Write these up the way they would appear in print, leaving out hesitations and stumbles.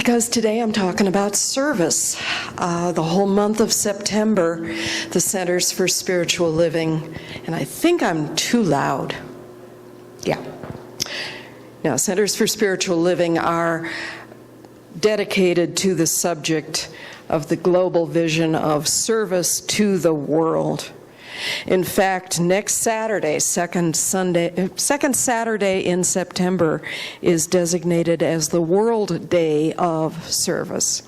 Because today I'm talking about service. The whole month of September, the Centers for Spiritual Living, and I think I'm too loud. Yeah. Now, Centers for Spiritual Living are dedicated to the subject of the global vision of service to the world. In fact, next Saturday, second Saturday in September, is designated as the World Day of Service.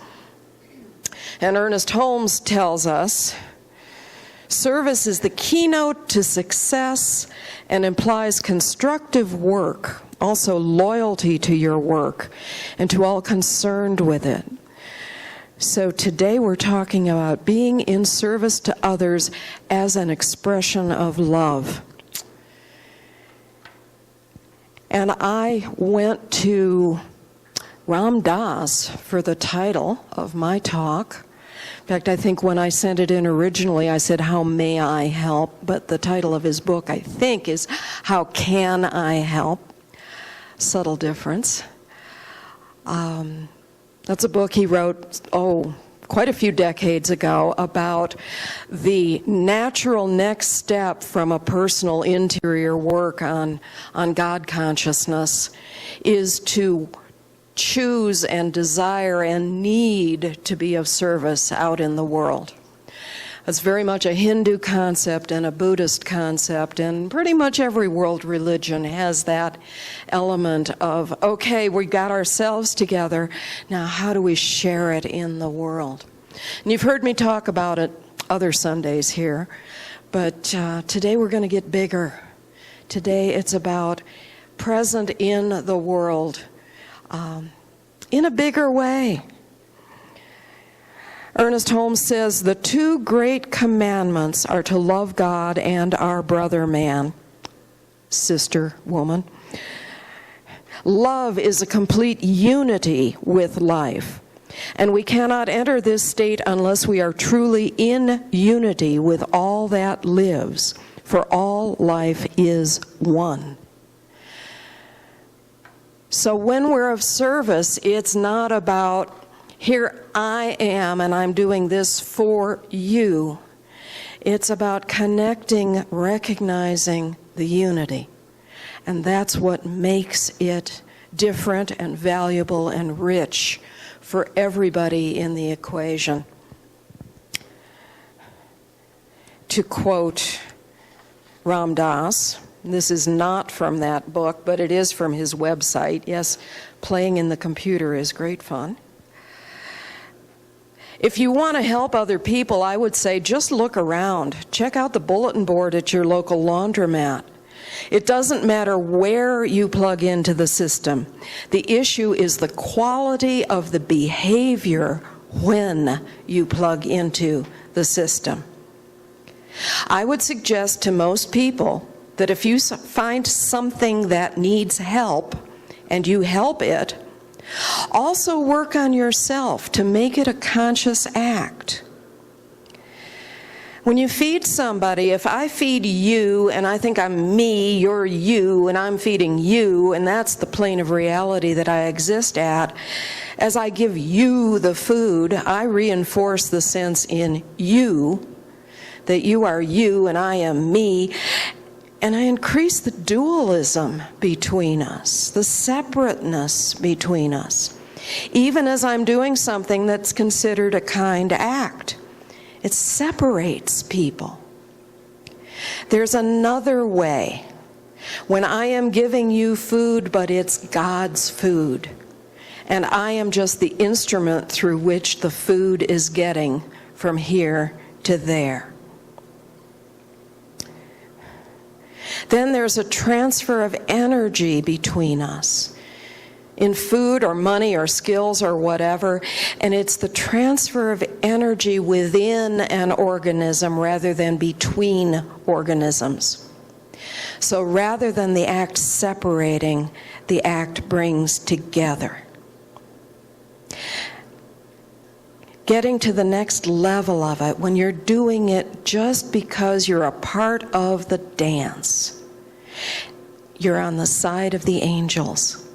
And Ernest Holmes tells us, service is the keynote to success and implies constructive work, also loyalty to your work, and to all concerned with it. So today we're talking about being in service to others as an expression of love. And I went to Ram Dass for the title of my talk. In fact, I think when I sent it in originally, I said, "How may I help?" But the title of his book, I think, is "How Can I Help?" Subtle difference. That's a book he wrote, quite a few decades ago, about the natural next step from a personal interior work on God consciousness is to choose and desire and need to be of service out in the world. It's very much a Hindu concept and a Buddhist concept, and pretty much every world religion has that element of, okay, we got ourselves together, now how do we share it in the world? And you've heard me talk about it other Sundays here, but today we're going to get bigger. Today it's about present in the world in a bigger way. Ernest Holmes says, the two great commandments are to love God and our brother man, sister, woman. Love is a complete unity with life, and we cannot enter this state unless we are truly in unity with all that lives, for all life is one. So when we're of service, it's not about, here I am and I'm doing this for you. It's about connecting, recognizing the unity. And that's what makes it different and valuable and rich for everybody in the equation. To quote Ram Dass, this is not from that book, but it is from his website. Yes, playing in the computer is great fun. If you want to help other people, I would say just look around. Check out the bulletin board at your local laundromat. It doesn't matter where you plug into the system. The issue is the quality of the behavior when you plug into the system. I would suggest to most people that if you find something that needs help and you help it, also work on yourself to make it a conscious act. When you feed somebody, if I feed you and I think I'm me, you're you, and I'm feeding you, and that's the plane of reality that I exist at, as I give you the food, I reinforce the sense in you that you are you and I am me, and I increase the dualism between us, the separateness between us, even as I'm doing something that's considered a kind act. It separates people. There's another way. When I am giving you food, but it's God's food, and I am just the instrument through which the food is getting from here to there. Then there's a transfer of energy between us in food or money or skills or whatever, and it's the transfer of energy within an organism rather than between organisms. So rather than the act separating, the act brings together. Getting to the next level of it, when you're doing it just because you're a part of the dance, you're on the side of the angels.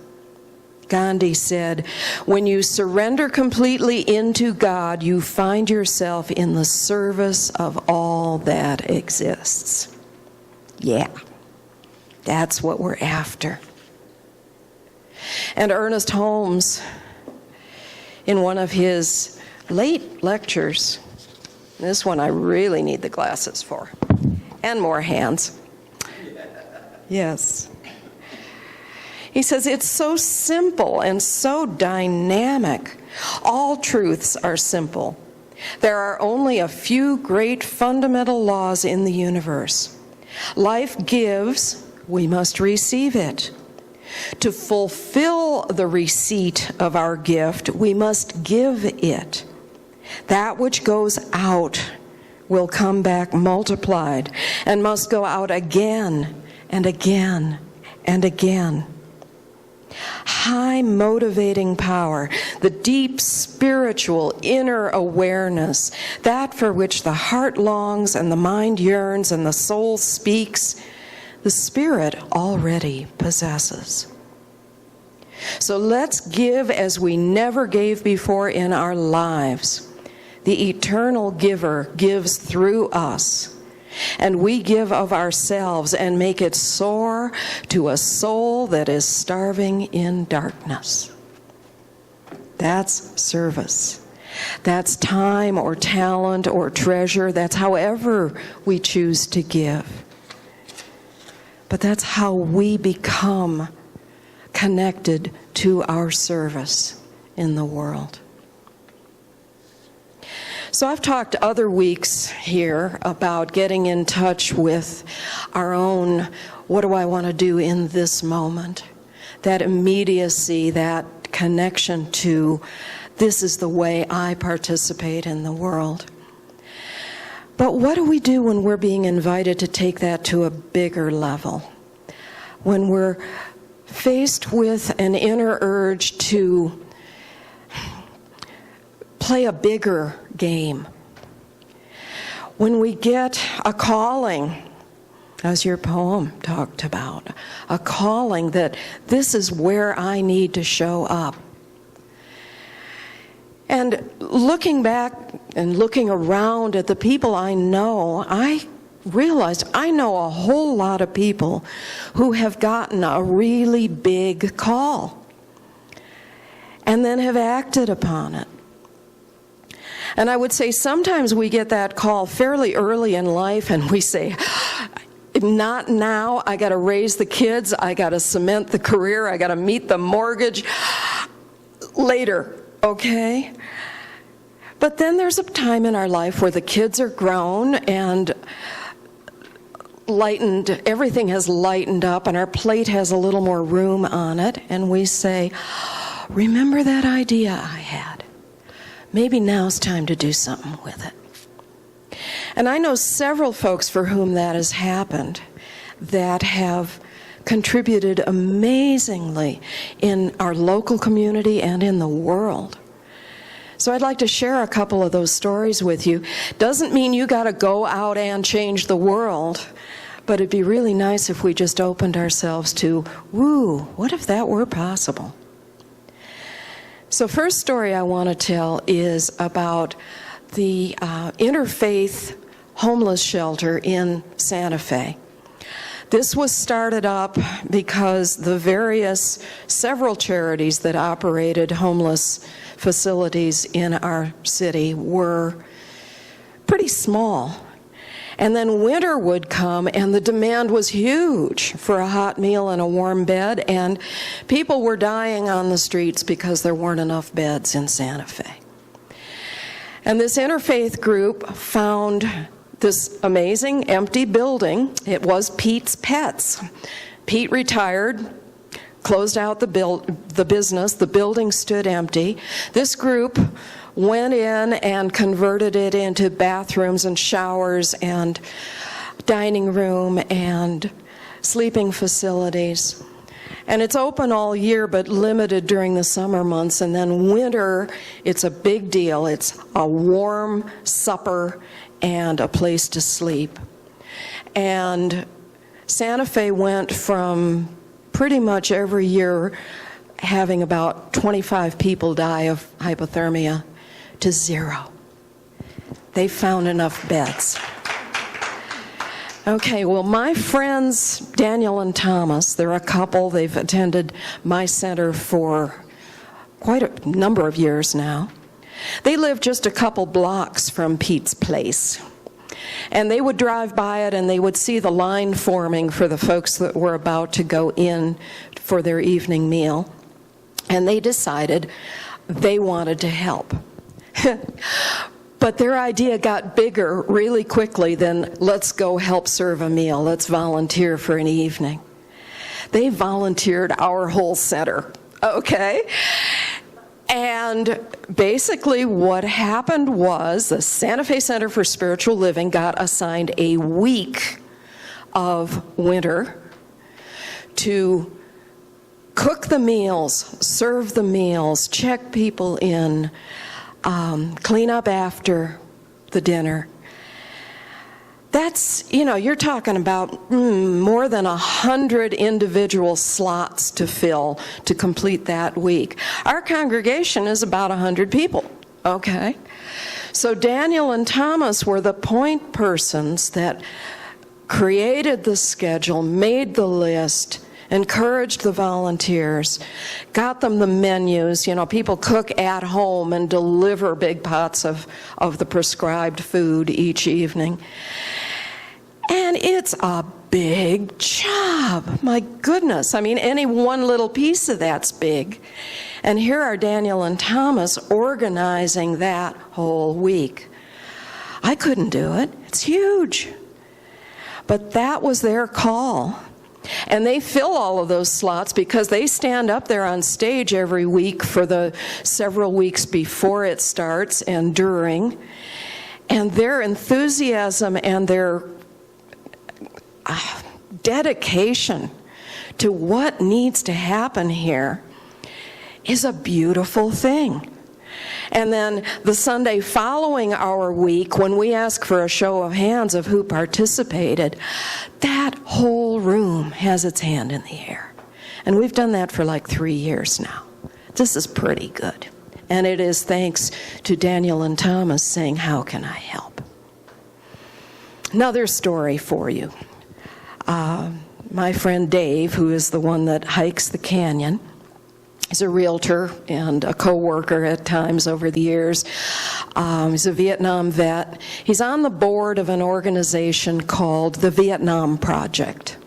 Gandhi said, "When you surrender completely into God, you find yourself in the service of all that exists." Yeah, that's what we're after. And Ernest Holmes, in one of his late lectures, this one I really need the glasses for, and more hands. Yes. He says, "It's so simple and so dynamic. All truths are simple. There are only a few great fundamental laws in the universe. Life gives, we must receive it. To fulfill the receipt of our gift, we must give it. That which goes out will come back multiplied and must go out again and again and again. High motivating power, the deep spiritual inner awareness, that for which the heart longs and the mind yearns and the soul speaks, the Spirit already possesses. So let's give as we never gave before in our lives. The eternal giver gives through us, and we give of ourselves and make it soar to a soul that is starving in darkness. That's service. That's time or talent or treasure. That's however we choose to give. But that's how we become connected to our service in the world. So I've talked other weeks here about getting in touch with our own, what do I want to do in this moment? That immediacy, that connection to, this is the way I participate in the world. But what do we do when we're being invited to take that to a bigger level? When we're faced with an inner urge to play a bigger game. When we get a calling, as your poem talked about, a calling that this is where I need to show up. And looking back and looking around at the people I know, I realized I know a whole lot of people who have gotten a really big call and then have acted upon it. And I would say sometimes we get that call fairly early in life and we say, not now, I got to raise the kids, I got to cement the career, I got to meet the mortgage later, okay? But then there's a time in our life where the kids are grown and lightened, everything has lightened up and our plate has a little more room on it, and we say, remember that idea I had? Maybe now's time to do something with it. And I know several folks for whom that has happened that have contributed amazingly in our local community and in the world. So I'd like to share a couple of those stories with you. Doesn't mean you got to go out and change the world, but it'd be really nice if we just opened ourselves to, woo, what if that were possible? So first story I want to tell is about the interfaith homeless shelter in Santa Fe. This was started up because the several charities that operated homeless facilities in our city were pretty small. And then winter would come and the demand was huge for a hot meal and a warm bed, and people were dying on the streets because there weren't enough beds in Santa Fe. And this interfaith group found this amazing empty building. It was Pete's Pets. Pete retired, closed out the business, the building stood empty. This group went in and converted it into bathrooms and showers and dining room and sleeping facilities. And it's open all year but limited during the summer months, and then winter, it's a big deal. It's a warm supper and a place to sleep. And Santa Fe went from pretty much every year having about 25 people die of hypothermia to 0. They found enough beds. Okay, well, my friends, Daniel and Thomas, they're a couple. They've attended my center for quite a number of years now. They live just a couple blocks from Pete's place. And they would drive by it and they would see the line forming for the folks that were about to go in for their evening meal. And they decided they wanted to help. But their idea got bigger really quickly than, let's go help serve a meal, let's volunteer for an evening. They volunteered our whole center, okay? And basically what happened was the Santa Fe Center for Spiritual Living got assigned a week of winter to cook the meals, serve the meals, check people in, clean up after the dinner. That's, you're talking about more than 100 individual slots to fill to complete that week. Our congregation is about 100 people, okay? So Daniel and Thomas were the point persons that created the schedule, made the list, encouraged the volunteers, got them the menus. People cook at home and deliver big pots of the prescribed food each evening. And it's a big job. My goodness. I mean, any one little piece of that's big. And here are Daniel and Thomas organizing that whole week. I couldn't do it. It's huge. But that was their call. And they fill all of those slots because they stand up there on stage every week for the several weeks before it starts and during. And their enthusiasm and their dedication to what needs to happen here is a beautiful thing. And then the Sunday following our week, when we ask for a show of hands of who participated, that whole room has its hand in the air. And we've done that for like 3 years now. This is pretty good. And it is thanks to Daniel and Thomas saying, how can I help? Another story for you. My friend Dave, who is the one that hikes the canyon, he's a realtor and a co-worker at times over the years. He's a Vietnam vet. He's on the board of an organization called the Vietnam Project.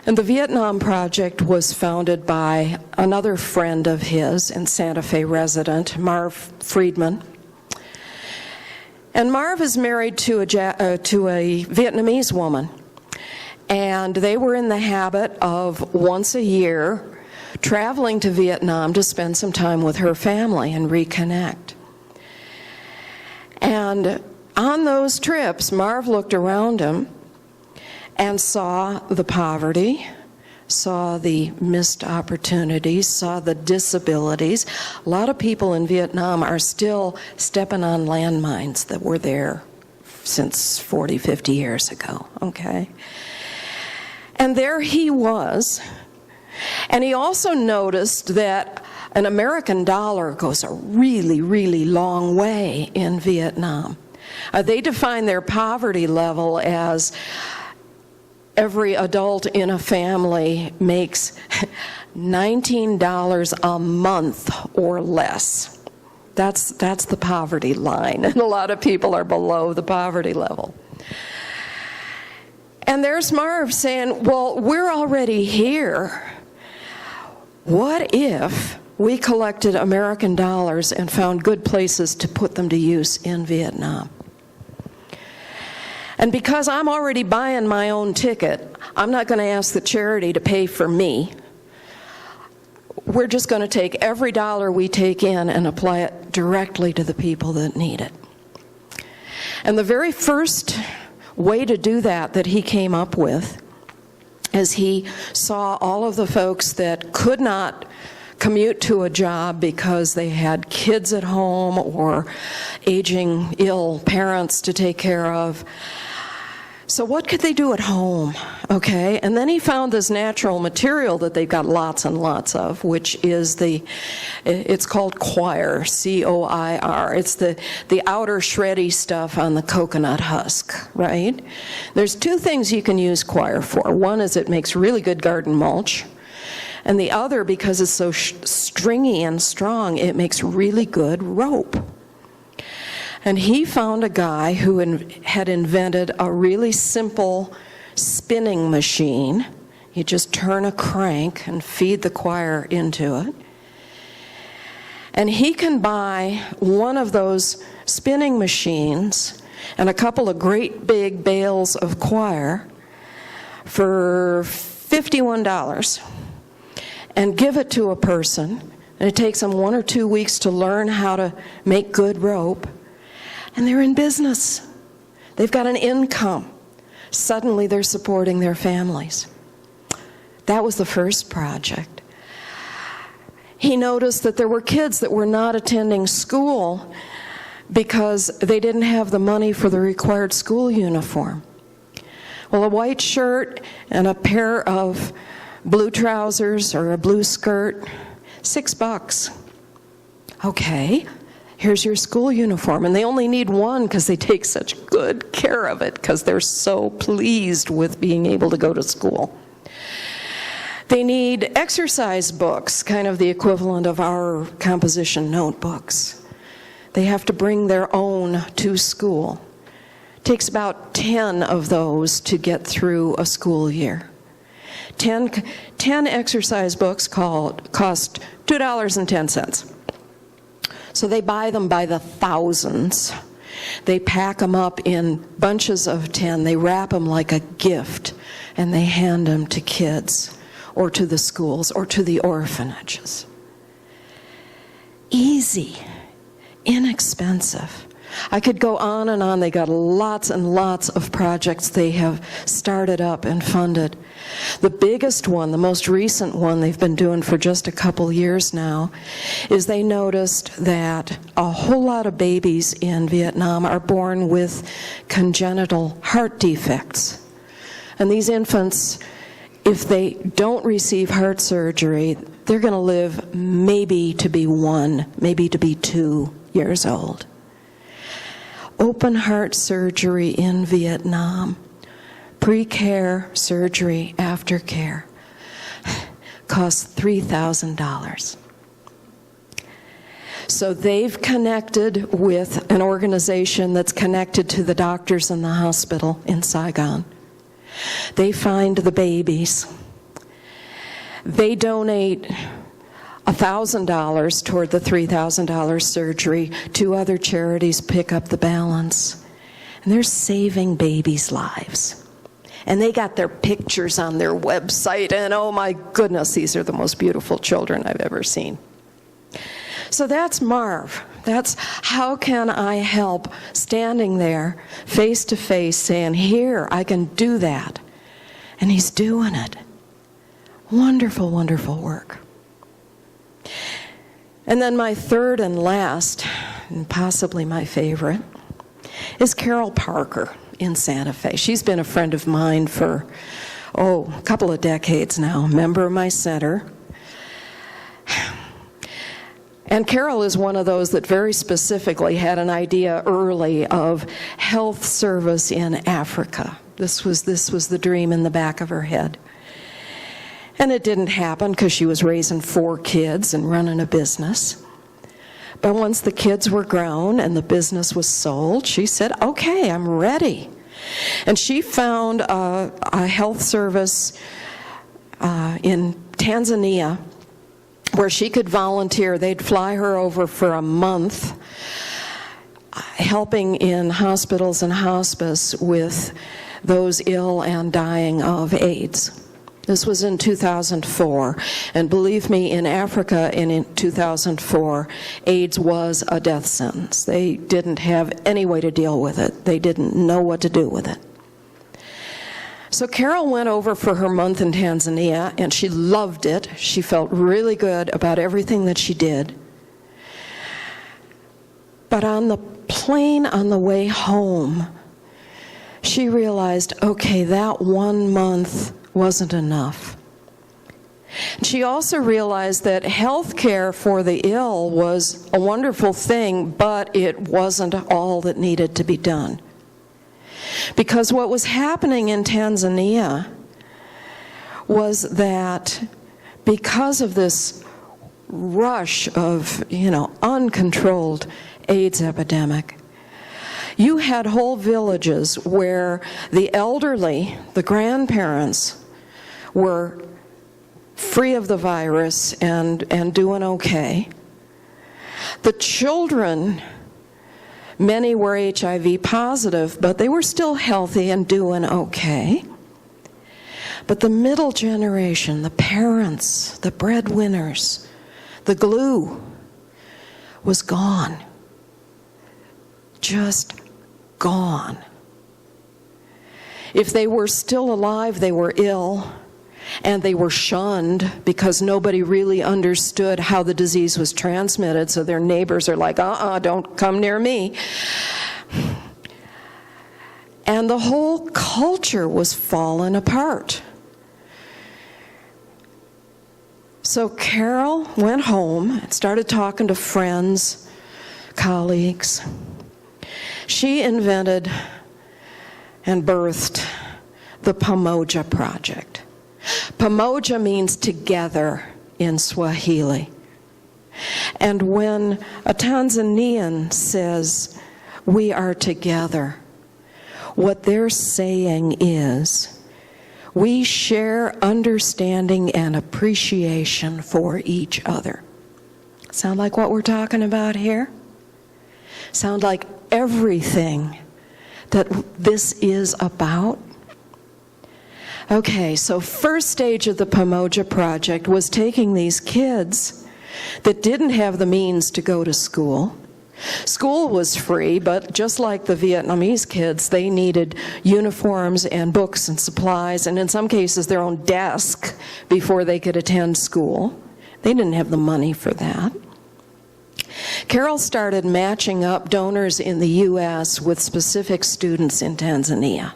And the Vietnam Project was founded by another friend of his and Santa Fe resident, Marv Friedman. And Marv is married to a Vietnamese woman. And they were in the habit of once a year traveling to Vietnam to spend some time with her family and reconnect. And on those trips, Marv looked around him and saw the poverty, saw the missed opportunities, saw the disabilities. A lot of people in Vietnam are still stepping on landmines that were there since 40, 50 years ago, okay? And there he was. And he also noticed that an American dollar goes a really, really long way in Vietnam. They define their poverty level as every adult in a family makes $19 a month or less. That's the poverty line. And a lot of people are below the poverty level. And there's Marv saying, well, we're already here. What if we collected American dollars and found good places to put them to use in Vietnam? And because I'm already buying my own ticket, I'm not going to ask the charity to pay for me. We're just going to take every dollar we take in and apply it directly to the people that need it. And the very first way to do that he came up with is he saw all of the folks that could not commute to a job because they had kids at home or aging, ill parents to take care of. So what could they do at home? Okay, and then he found this natural material that they've got lots and lots of, which is it's called coir, C-O-I-R. It's the outer shreddy stuff on the coconut husk, right? There's two things you can use coir for. One is it makes really good garden mulch, and the other, because it's so stringy and strong, it makes really good rope. And he found a guy who had invented a really simple spinning machine. You just turn a crank and feed the coir into it. And he can buy one of those spinning machines and a couple of great big bales of coir for $51 and give it to a person. And it takes them 1 or 2 weeks to learn how to make good rope. And they're in business. They've got an income. Suddenly they're supporting their families. That was the first project. He noticed that there were kids that were not attending school because they didn't have the money for the required school uniform. Well, a white shirt and a pair of blue trousers or a blue skirt, $6. Okay. Here's your school uniform. And they only need one because they take such good care of it because they're so pleased with being able to go to school. They need exercise books, kind of the equivalent of our composition notebooks. They have to bring their own to school. It takes about 10 of those to get through a school year. 10 exercise books cost $2.10. So they buy them by the thousands. They pack them up in bunches of 10. They wrap them like a gift, and they hand them to kids or to the schools or to the orphanages. Easy, inexpensive. I could go on and on. They got lots and lots of projects they have started up and funded. The biggest one, the most recent one they've been doing for just a couple years now, is they noticed that a whole lot of babies in Vietnam are born with congenital heart defects. And these infants, if they don't receive heart surgery, they're going to live maybe to be 1, maybe to be 2 years old. Open heart surgery in Vietnam, pre-care surgery, aftercare, costs $3,000. So they've connected with an organization that's connected to the doctors in the hospital in Saigon. They find the babies. They donate $1,000 toward the $3,000 surgery. 2 other charities pick up the balance. And they're saving babies' lives. And they got their pictures on their website, and oh my goodness, these are the most beautiful children I've ever seen. So that's Marv. That's how can I help, standing there face to face saying, here, I can do that. And he's doing it. Wonderful, wonderful work. And then my third and last, and possibly my favorite, is Carol Parker in Santa Fe. She's been a friend of mine for, a couple of decades now, member of my center. And Carol is one of those that very specifically had an idea early of health service in Africa. This was the dream in the back of her head. And it didn't happen because she was raising 4 kids and running a business. But once the kids were grown and the business was sold, she said, okay, I'm ready. And she found a health service in Tanzania where she could volunteer. They'd fly her over for a month, helping in hospitals and hospice with those ill and dying of AIDS. This was in 2004, and believe me, in Africa in 2004, AIDS was a death sentence. They didn't have any way to deal with it. They didn't know what to do with it. So Carol went over for her month in Tanzania, and she loved it. She felt really good about everything that she did. But on the plane on the way home, she realized, okay, that 1 month wasn't enough. She also realized that health care for the ill was a wonderful thing, but it wasn't all that needed to be done. Because what was happening in Tanzania was that because of this rush of, uncontrolled AIDS epidemic, you had whole villages where the elderly, the grandparents, were free of the virus and doing okay. The children, many were HIV positive, but they were still healthy and doing okay. But the middle generation, the parents, the breadwinners, the glue, was gone. Just gone. If they were still alive, they were ill, and they were shunned because nobody really understood how the disease was transmitted, so their neighbors are like, don't come near me. And the whole culture was falling apart. So Carol went home and started talking to friends, colleagues. She invented and birthed the Pamoja Project. Pamoja means together in Swahili. And when a Tanzanian says, we are together, what they're saying is, we share understanding and appreciation for each other. Sound like what we're talking about here? Sound like everything that this is about? Okay, so first stage of the Pamoja Project was taking these kids that didn't have the means to go to school. School was free, but just like the Vietnamese kids, they needed uniforms and books and supplies, and in some cases their own desk before they could attend school. They didn't have the money for that. Carol started matching up donors in the U.S. with specific students in Tanzania.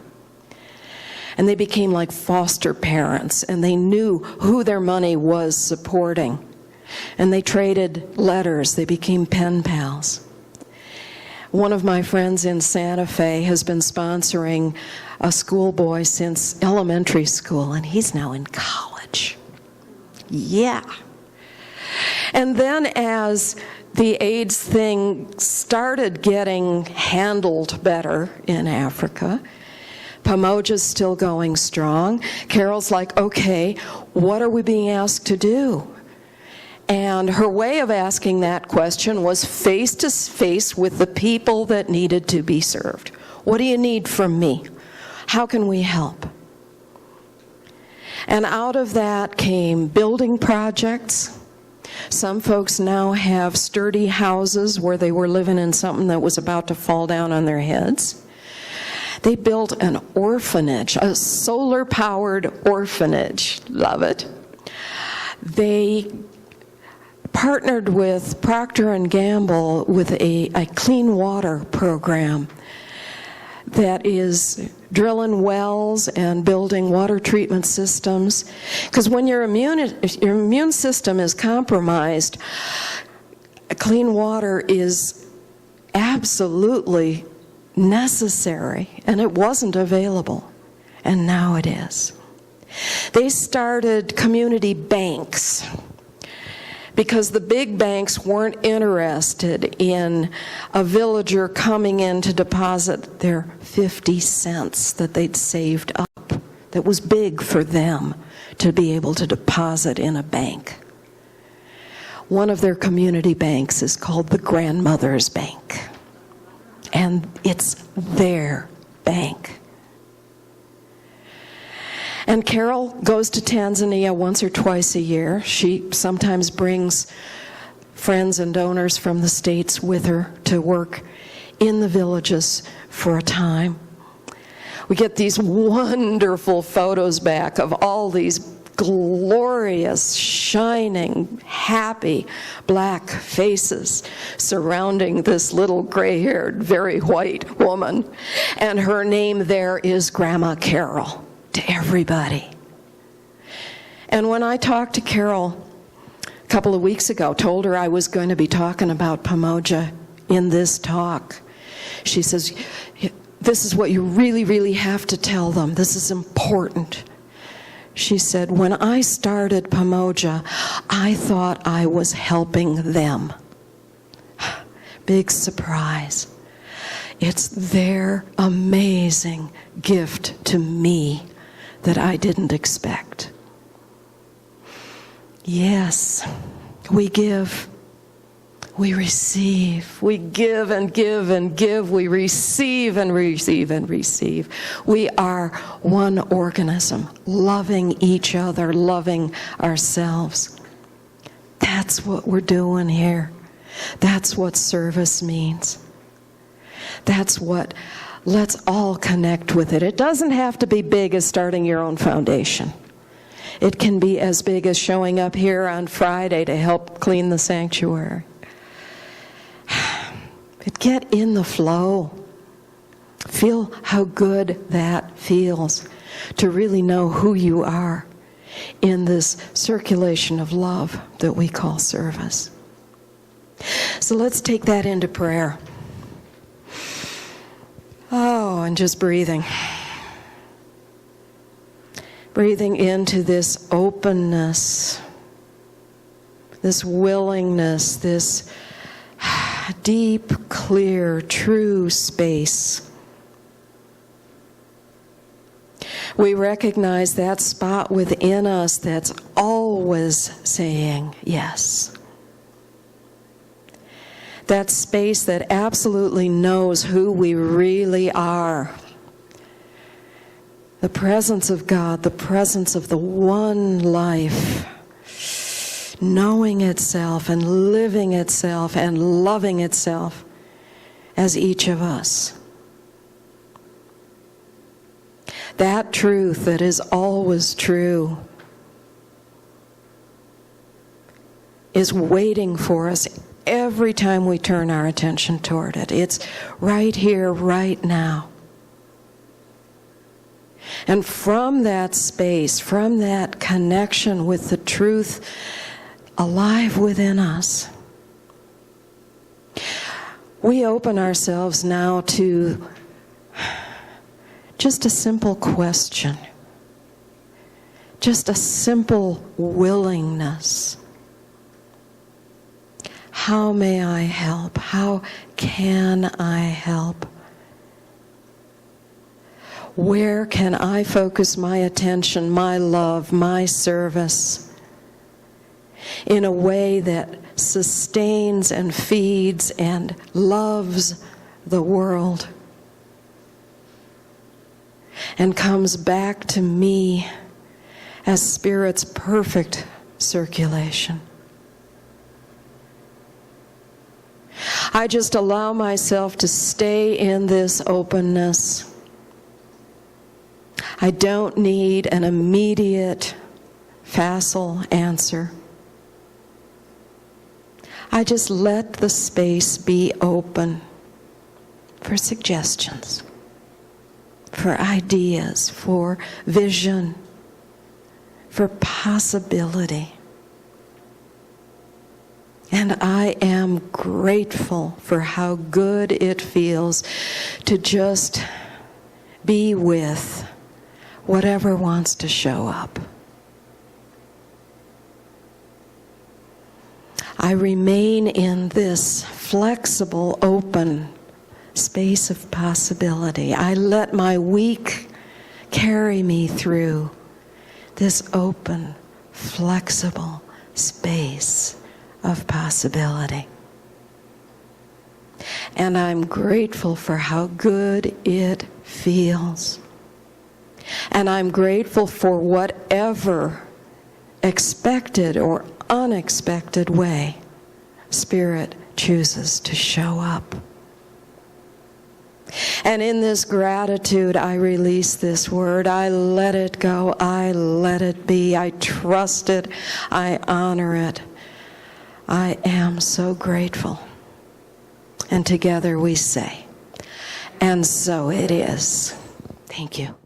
And they became like foster parents, and they knew who their money was supporting. And they traded letters. They became pen pals. One of my friends in Santa Fe has been sponsoring a schoolboy since elementary school, and he's now in college. Yeah. And then as the AIDS thing started getting handled better in Africa, Pamoja's still going strong. Carol's like, okay, what are we being asked to do? And her way of asking that question was face to face with the people that needed to be served. What do you need from me? How can we help? And out of that came building projects. Some folks now have sturdy houses where they were living in something that was about to fall down on their heads. They built an orphanage, a solar-powered orphanage. Love it. They partnered with Procter & Gamble with a clean water program that is drilling wells and building water treatment systems. Because when your immune system is compromised, clean water is absolutely necessary, and it wasn't available, and now it is. They started community banks because the big banks weren't interested in a villager coming in to deposit their 50 cents that they'd saved up. That was big for them to be able to deposit in a bank. One of their community banks is called the Grandmother's Bank, and it's their bank. And Carol goes to Tanzania once or twice a year. She sometimes brings friends and donors from the States with her to work in the villages for a time. We get these wonderful photos back of all these glorious, shining, happy black faces surrounding this little gray-haired, very white woman. And her name there is Grandma Carol to everybody. And when I talked to Carol a couple of weeks ago, told her I was going to be talking about Pamoja in this talk, she says, this is what you really, really have to tell them. This is important. She said, when I started Pamoja, I thought I was helping them. Big surprise. It's their amazing gift to me that I didn't expect. Yes, we give. We receive. We give and give and give. We receive and receive and receive. We are one organism, loving each other, loving ourselves. That's what we're doing here. That's what service means. That's what, let's all connect with it. It doesn't have to be big as starting your own foundation. It can be as big as showing up here on Friday to help clean the sanctuary. But get in the flow. Feel how good that feels to really know who you are in this circulation of love that we call service. So let's take that into prayer. Oh, and just breathing. Breathing into this openness, this willingness, this deep, clear, true space. We recognize that spot within us that's always saying yes. That space that absolutely knows who we really are. The presence of God, the presence of the one life, knowing itself and living itself and loving itself as each of us. That truth that is always true is waiting for us every time we turn our attention toward it. It's right here, right now. And from that space, from that connection with the truth alive within us, we open ourselves now to just a simple question, just a simple willingness. How may I help? How can I help? Where can I focus my attention, my love, my service in a way that sustains and feeds and loves the world and comes back to me as Spirit's perfect circulation? I just allow myself to stay in this openness. I don't need an immediate, facile answer. I just let the space be open for suggestions, for ideas, for vision, for possibility. And I am grateful for how good it feels to just be with whatever wants to show up. I remain in this flexible, open space of possibility. I let my week carry me through this open, flexible space of possibility. And I'm grateful for how good it feels. And I'm grateful for whatever expected or unexpected way Spirit chooses to show up. And in this gratitude, I release this word. I let it go. I let it be. I trust it. I honor it. I am so grateful. And together we say, and so it is. Thank you.